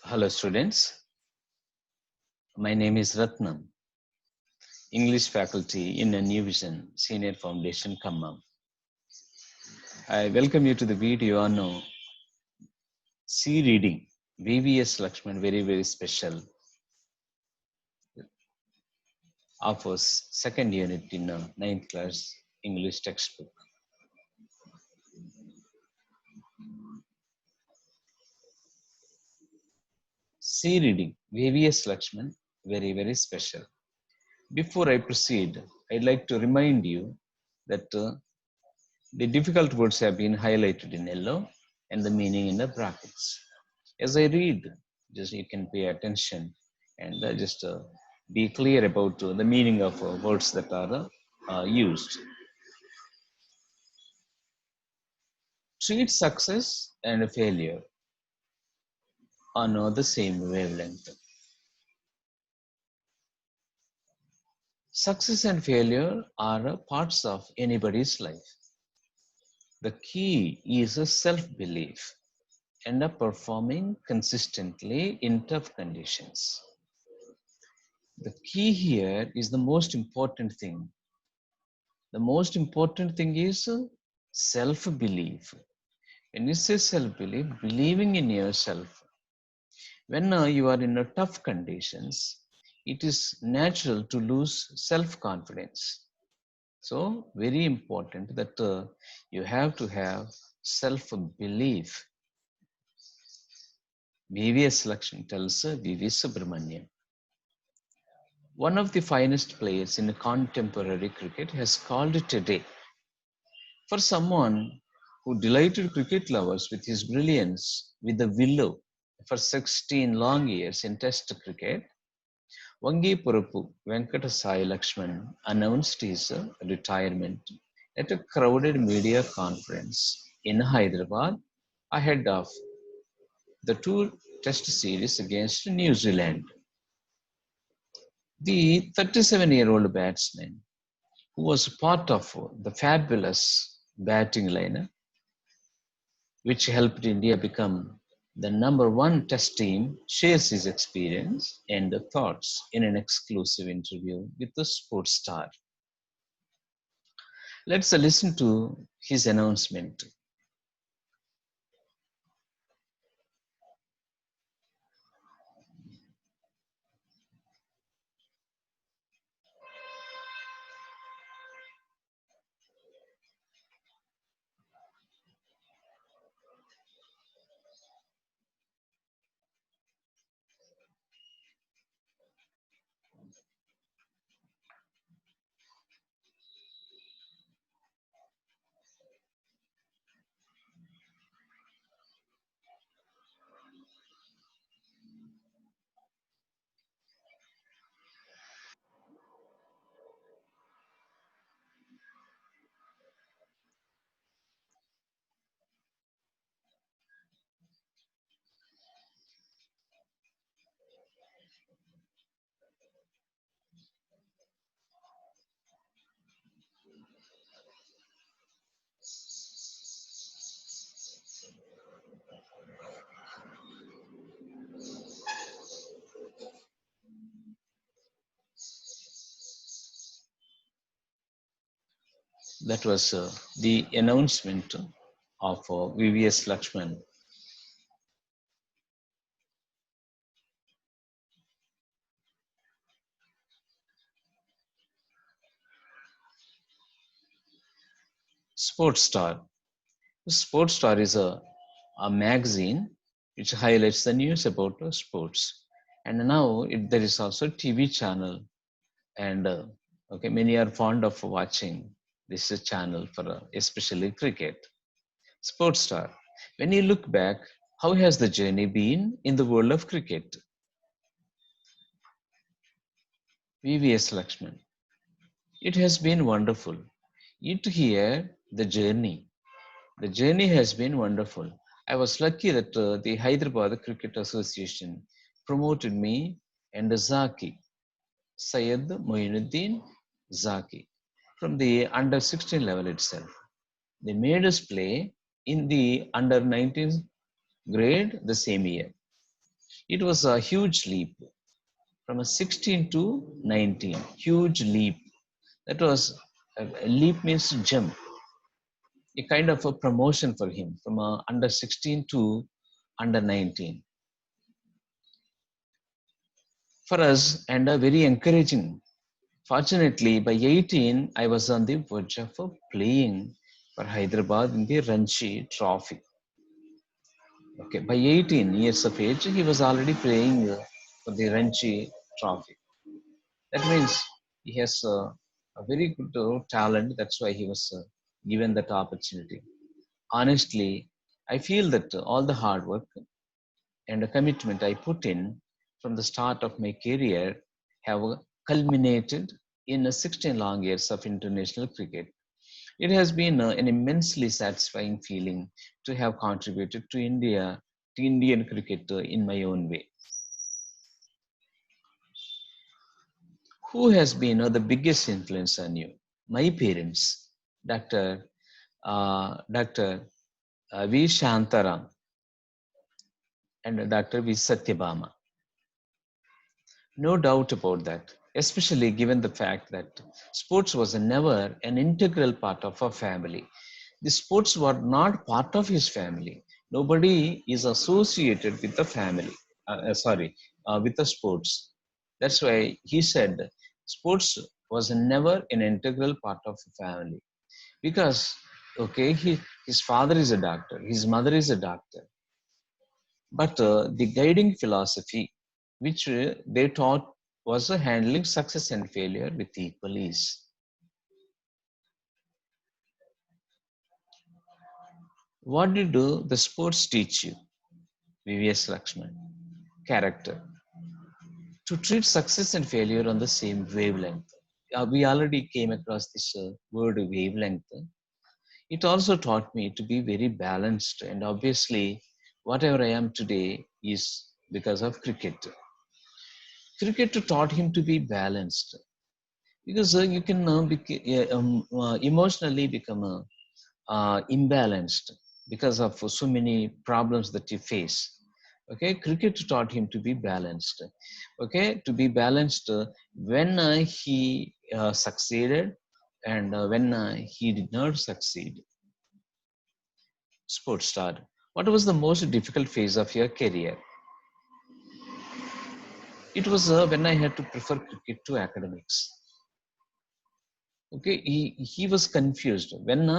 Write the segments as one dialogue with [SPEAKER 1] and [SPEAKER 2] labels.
[SPEAKER 1] Hello students, my name is Ratnam, English faculty in a New Vision Senior Foundation Khammam. I welcome you to the video on C reading, VVS Lakshman, very special, offers second unit in 9th class English textbook. C reading, VVS Lakshman, very special. Before I proceed, I'd like to remind you that the difficult words have been highlighted in yellow and the meaning in the brackets. As I read, just you can pay attention and just be clear about the meaning of words that are used. Treat success and failure on the same wavelength. Success and failure are parts of anybody's life. The key is a self-belief and performing consistently in tough conditions. The key here is the most important thing. The most important thing is self-belief. When you say self-belief, believing in yourself. When you are in tough conditions, it is natural to lose self-confidence. So, very important that you have to have self-belief. VVS Lakshman tells V.V. Subramanian. One of the finest players in contemporary cricket has called it a day. For someone who delighted cricket lovers with his brilliance with the willow for 16 long years in Test cricket, Vangi Purapu Venkata Sai Lakshman announced his retirement at a crowded media conference in Hyderabad ahead of the two Test series against New Zealand. The 37-year-old batsman, who was part of the fabulous batting lineup, which helped India become the #1 Test team, shares his experience and thoughts in an exclusive interview with the Sports Star. Let's listen to his announcement. That was the announcement of VVS Lakshman. Sports Star. Sports Star is a magazine which highlights the news about sports. And now there is also a TV channel. And okay, many are fond of watching this channel for especially cricket. Sports Star. When you look back, how has the journey been in the world of cricket? VVS Lakshman. It has been wonderful. You to hear the journey. The journey has been wonderful. I was lucky that the Hyderabad Cricket Association promoted me and Zaki, Syed Moinuddin Zaki, from the under 16 level itself. They made us play in the under 19 grade the same year. It was a huge leap from a 16 to 19. Huge leap. That was a leap means jump, a kind of a promotion for him from under 16 to under 19. For us, and a very encouraging. Fortunately, by 18, I was on the verge of playing for Hyderabad in the Ranchi Trophy. Okay, by 18 years of age, he was already playing for the Ranchi Trophy. That means he has a very good talent. That's why he was given that opportunity. Honestly, I feel that all the hard work and the commitment I put in from the start of my career have culminated in 16 long years of international cricket. It has been an immensely satisfying feeling to have contributed to Indian cricket in my own way. Who has been the biggest influence on you? My parents, Dr. V. Shantaram and Dr. V. Satyabama. No doubt about that, especially given the fact that sports was never an integral part of our family. The sports were not part of his family. Nobody is associated with the family, with the sports. That's why he said sports was never an integral part of the family. Because, okay, his father is a doctor, his mother is a doctor, but the guiding philosophy which they taught was handling success and failure with equal ease. What did the sports teach you? VVS Lakshman. Character. To treat success and failure on the same wavelength. We already came across this word wavelength. It also taught me to be very balanced, and obviously, whatever I am today is because of cricket. Cricket taught him to be balanced because you can emotionally become imbalanced because of so many problems that you face. Okay, cricket taught him to be balanced. Okay, to be balanced when he succeeded and when he did not succeed. Sports star, what was the most difficult phase of your career? It was when I had to prefer cricket to academics. Okay, he was confused when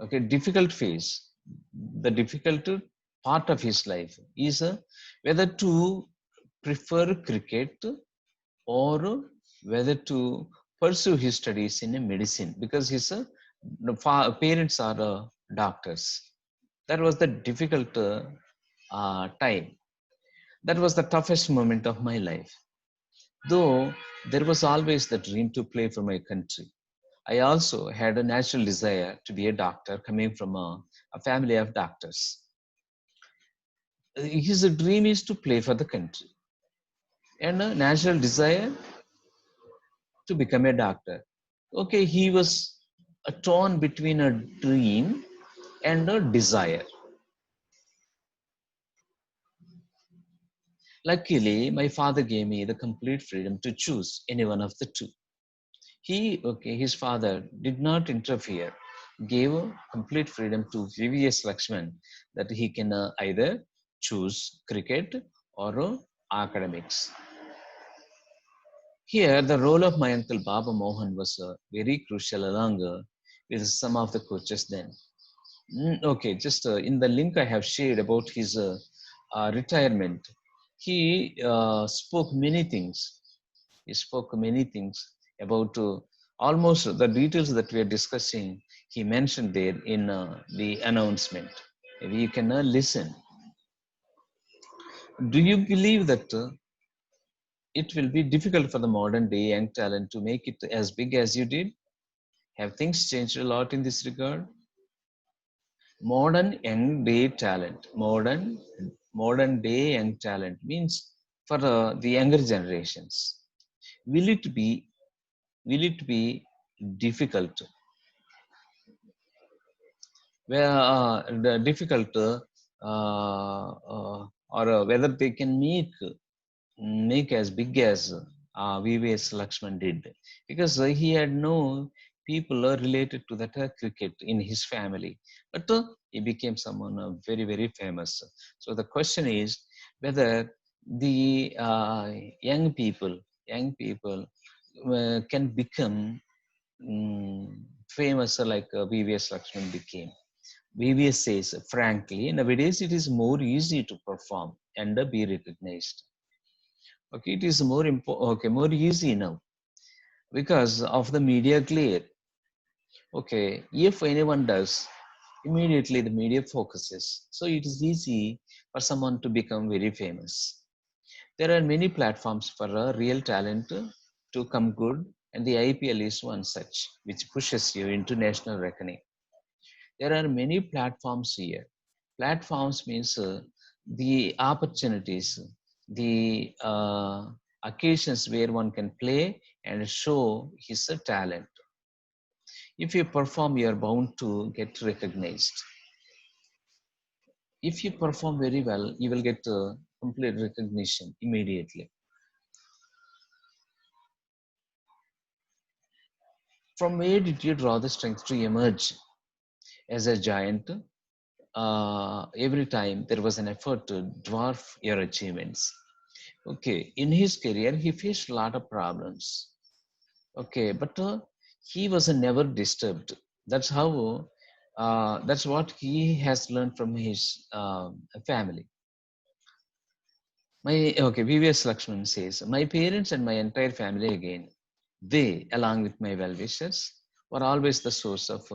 [SPEAKER 1] okay, difficult phase, the difficult part of his life is whether to prefer cricket or whether to pursue his studies in a medicine because his parents are doctors. That was the difficult time. That was the toughest moment of my life, though there was always the dream to play for my country. I also had a natural desire to be a doctor coming from a family of doctors. His dream is to play for the country and a natural desire to become a doctor. Okay, he was torn between a dream and a desire. Luckily, my father gave me the complete freedom to choose any one of the two. His father did not interfere, gave complete freedom to VVS Lakshman that he can either choose cricket or academics. Here, the role of my uncle Baba Mohan was very crucial along with some of the coaches then. Okay, just in the link I have shared about his retirement, he spoke many things. He spoke many things about almost the details that we are discussing. He mentioned there in the announcement. Maybe you can listen. Do you believe that it will be difficult for the modern day young talent to make it as big as you did? Have things changed a lot in this regard? Modern young day talent. Modern day young talent means for the younger generations. Will it be difficult where the difficult or whether they can make as big as VVS Lakshman did, because he had no people related to that cricket in his family, but he became someone very, very famous. So the question is whether the young people can become famous like VVS Lakshman became. VVS says, frankly, nowadays it is more easy to perform and be recognized. Okay, it is more easy now because of the media glare. Okay, if anyone does, immediately the media focuses. So it is easy for someone to become very famous. There are many platforms for a real talent to come good, and the IPL is one such, which pushes you into national reckoning. There are many platforms here. Platforms means the opportunities, the occasions where one can play and show his talent. If you perform, you are bound to get recognized. If you perform very well, you will get complete recognition immediately. From where did you draw the strength to emerge as a giant? Every time there was an effort to dwarf your achievements. Okay, in his career, he faced a lot of problems. Okay, but he was never disturbed. That's how, that's what he has learned from his family. VVS Lakshman says, my parents and my entire family again, they, along with my well-wishers, were always the source of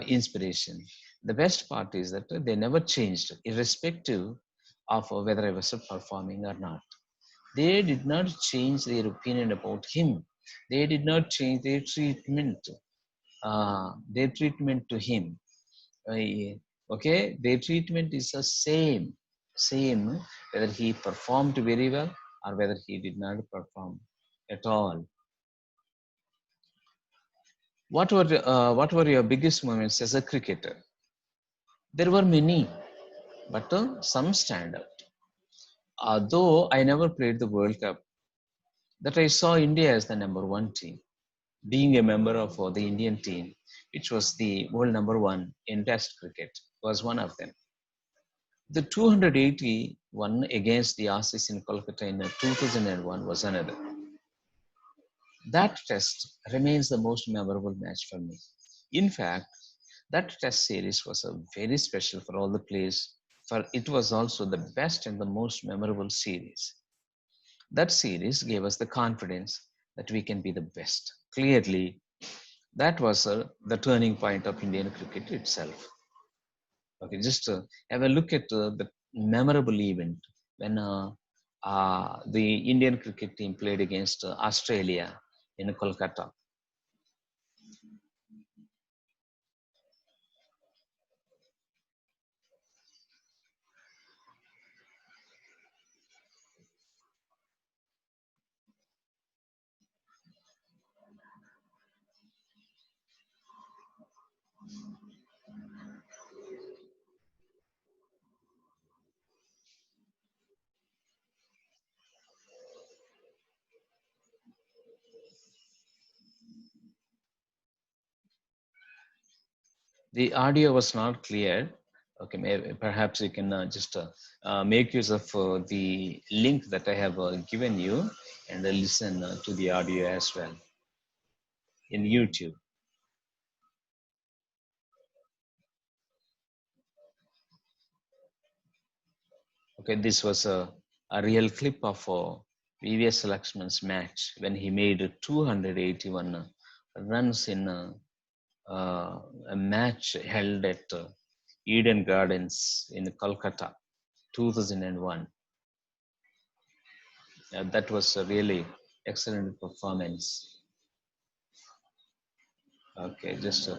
[SPEAKER 1] inspiration. The best part is that they never changed, irrespective of whether I was performing or not. They did not change their opinion about him. They did not change their treatment to him. Okay, their treatment is the same whether he performed very well or whether he did not perform at all. What were your biggest moments as a cricketer? There were many, but some stand out. Though I never played the World Cup, that I saw India as the number one team. Being a member of the Indian team, which was the world number one in Test cricket, was one of them. The 281 against the Aussies in Kolkata in 2001 was another. That test remains the most memorable match for me. In fact, that test series was a very special for all the players, for it was also the best and the most memorable series. That series gave us the confidence that we can be the best. Clearly, that was the turning point of Indian cricket itself. Okay, just have a look at the memorable event when the Indian cricket team played against Australia in Kolkata. The audio was not clear. Okay, perhaps you can just make use of the link that I have given you and listen to the audio as well in YouTube. Okay, this was a real clip of VVS Lakshman's match when he made 281 runs in a match held at Eden Gardens in Kolkata, 2001. That was a really excellent performance. Okay, just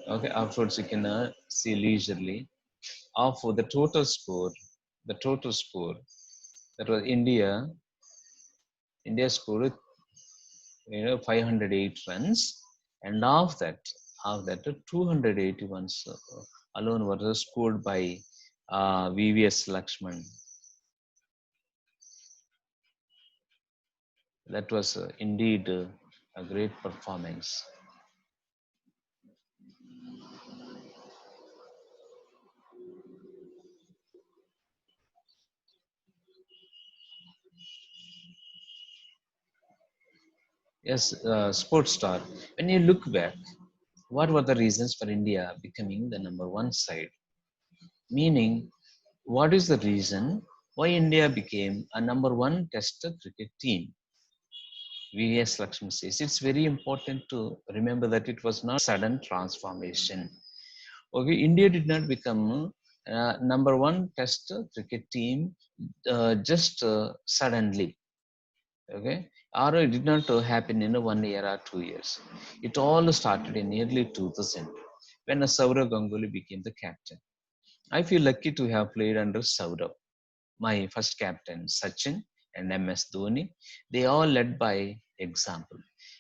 [SPEAKER 1] okay. Afterwards, you can see leisurely. For the total score, that was India. India scored 508 runs, and of that 281 alone were scored by VVS Lakshman. That was indeed a great performance. Yes, sports star. When you look back, what were the reasons for India becoming the number one side? Meaning, what is the reason why India became a number one test cricket team? VVS Lakshman says it's very important to remember that it was not sudden transformation. Okay, India did not become number one test cricket team just suddenly. Okay, or it did not happen in 1 year or 2 years. It all started in early 2000 when Saurav Ganguly became the captain. I feel lucky to have played under Saurav. My first captain, Sachin, and MS Dhoni, they all led by example.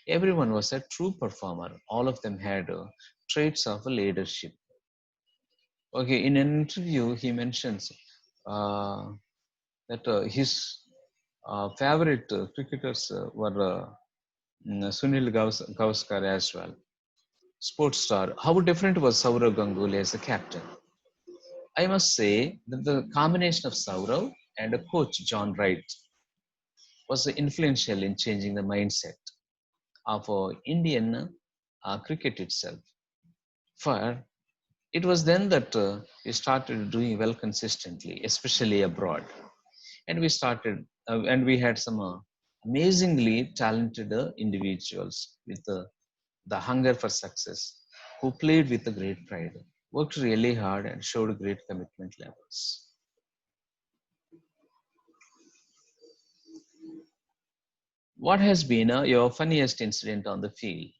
[SPEAKER 1] Everyone was a true performer. All of them had traits of leadership. Okay, in an interview, he mentions uh, that his favorite cricketers were Sunil Gavaskar as well. Sports star. How different was Saurav Ganguly as a captain? I must say that the combination of Saurav and coach John Wright was influential in changing the mindset of Indian cricket itself. For it was then that we started doing well consistently, especially abroad, and we had some amazingly talented individuals with the hunger for success, who played with a great pride, worked really hard, and showed great commitment levels. What has been your funniest incident on the field?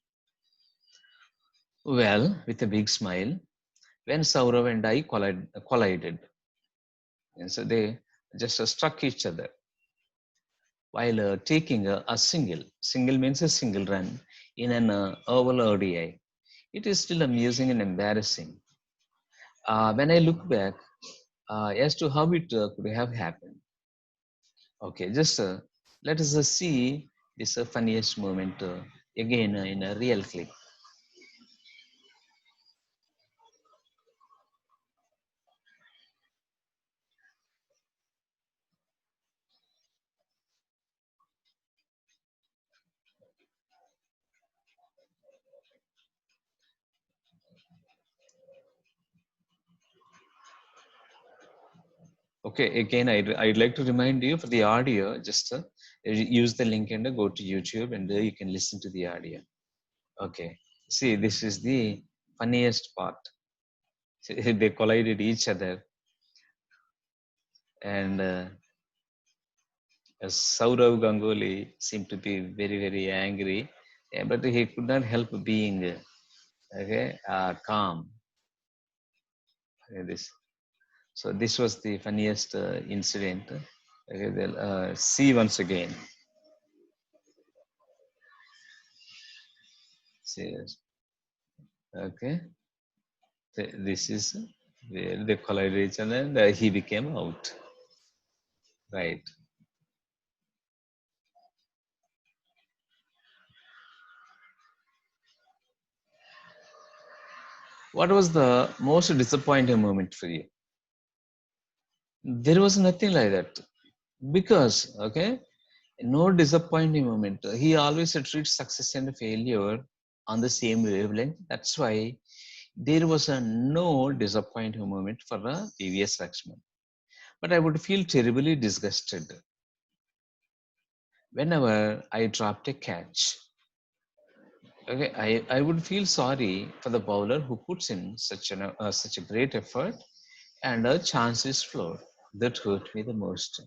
[SPEAKER 1] Well, with a big smile, when Saurav and I collided, and so they just struck each other while taking a single. Single means a single run in an oval ODI. It is still amusing and embarrassing. When I look back as to how it could have happened. Okay, just let us see this funniest moment again in a real clip. Okay, again, I'd like to remind you for the audio, just use the link and go to YouTube and you can listen to the audio. Okay, see, this is the funniest part. They collided each other, and Saurav Ganguly seemed to be very, very angry, but he could not help being calm. This so this was the funniest incident. Okay, they'll see once again. See, okay, this is where they collided each other and he became out. Right. What was the most disappointing moment for you? There was nothing like that because no disappointing moment. He always treats success and failure on the same wavelength. That's why there was no disappointing moment for PVS Lakshman. But I would feel terribly disgusted whenever I dropped a catch. Okay, I would feel sorry for the bowler who puts in such a great effort and a chance is flowed. That hurt me the most.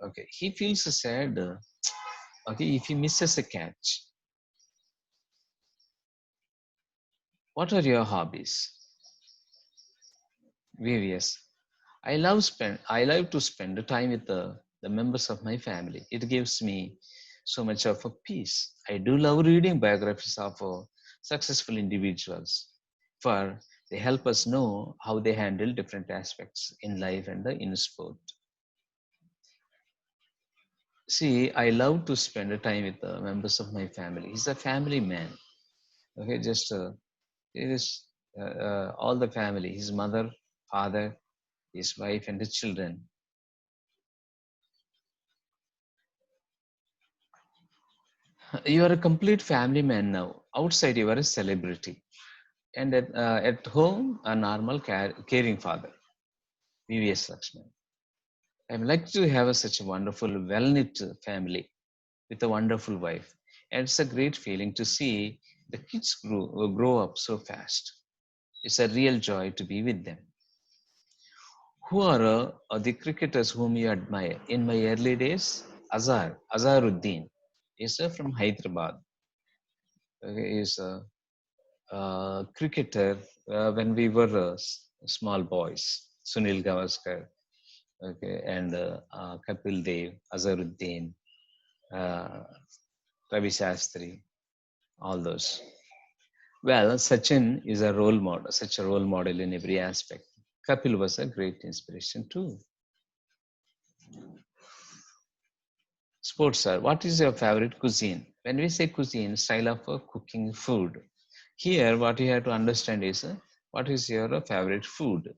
[SPEAKER 1] Okay, he feels sad. Okay, if he misses a catch, what are your hobbies? VVS. I love to spend the time with the members of my family. It gives me so much of a peace. I do love reading biographies of successful individuals, for they help us know how they handle different aspects in life and in sport. See, I love to spend a time with the members of my family. He's a family man. Okay, just it is all the family, his mother, father, his wife, and his children. You are a complete family man now. Outside, you are a celebrity. And at home, a normal caring father. VVS Lakshman. I'd like to have such a wonderful, well-knit family with a wonderful wife. And it's a great feeling to see the kids grow up so fast. It's a real joy to be with them. Who are the cricketers whom you admire? In my early days, Azharuddin is from Hyderabad. Okay, is a cricketer when we were small boys. Sunil Gavaskar, okay, and Kapil Dev, Azharuddin, uh, Ravi Shastri, all those. Well, Sachin is a role model, such a role model in every aspect. Kapil was a great inspiration too. Sports, sir, what is your favorite cuisine? When we say cuisine, style of cooking food. Here, what you have to understand is what is your favorite food?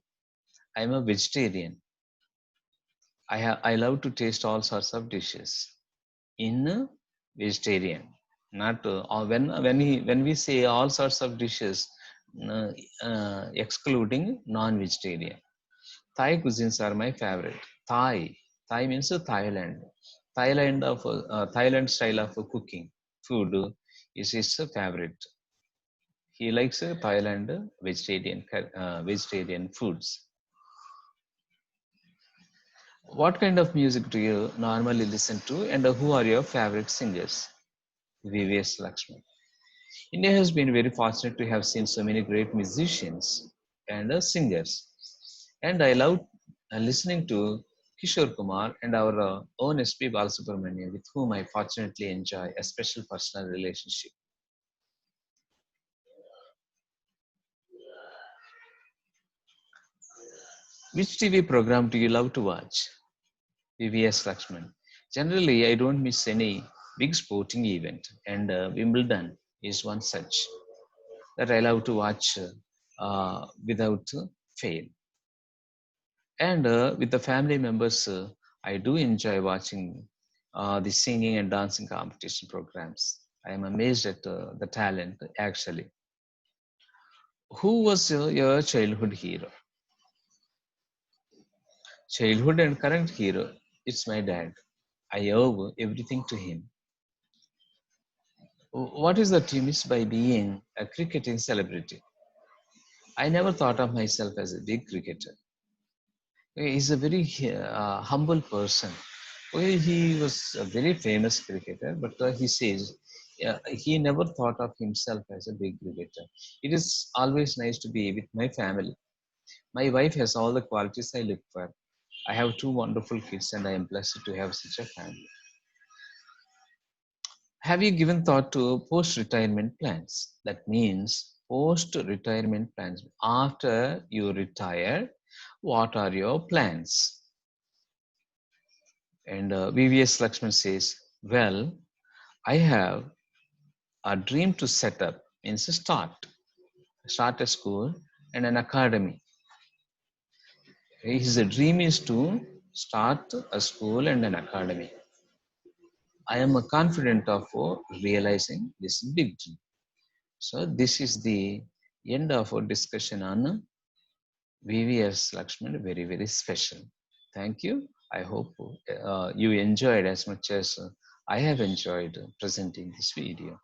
[SPEAKER 1] I'm a vegetarian. I love to taste all sorts of dishes in vegetarian. Not when we say all sorts of dishes, excluding non-vegetarian. Thai cuisines are my favorite. Thai means Thailand. Thailand style of cooking food is his favorite. He likes Thailand vegetarian foods. What kind of music do you normally listen to, and who are your favorite singers? VVS Lakshman. India has been very fortunate to have seen so many great musicians and singers. And I love listening to Kishore Kumar and our own SP Balasubramanian, with whom I fortunately enjoy a special personal relationship. Which TV program do you love to watch? VVS Lakshman. Generally, I don't miss any big sporting event, and Wimbledon is one such that I love to watch without fail. And with the family members, I do enjoy watching the singing and dancing competition programs. I am amazed at the talent, actually. Who was your childhood hero? Childhood and current hero? It's my dad. I owe everything to him. What is the you miss by being a cricketing celebrity? I never thought of myself as a big cricketer. He's a very humble person. Well, he was a very famous cricketer, but he says he never thought of himself as a big cricketer. It is always nice to be with my family. My wife has all the qualities I look for. I have two wonderful kids, and I am blessed to have such a family. Have you given thought to post retirement plans? That means post retirement plans. After you retire, what are your plans? And VVS Lakshman says, well, I have a dream to set up, means start a school and an academy. His dream is to start a school and an academy. I am confident of realizing this big dream. So this is the end of our discussion on VVS Lakshman, very, very special. Thank you. I hope you enjoyed as much as I have enjoyed presenting this video.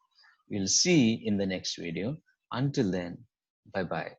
[SPEAKER 1] We'll see in the next video. Until then, bye-bye.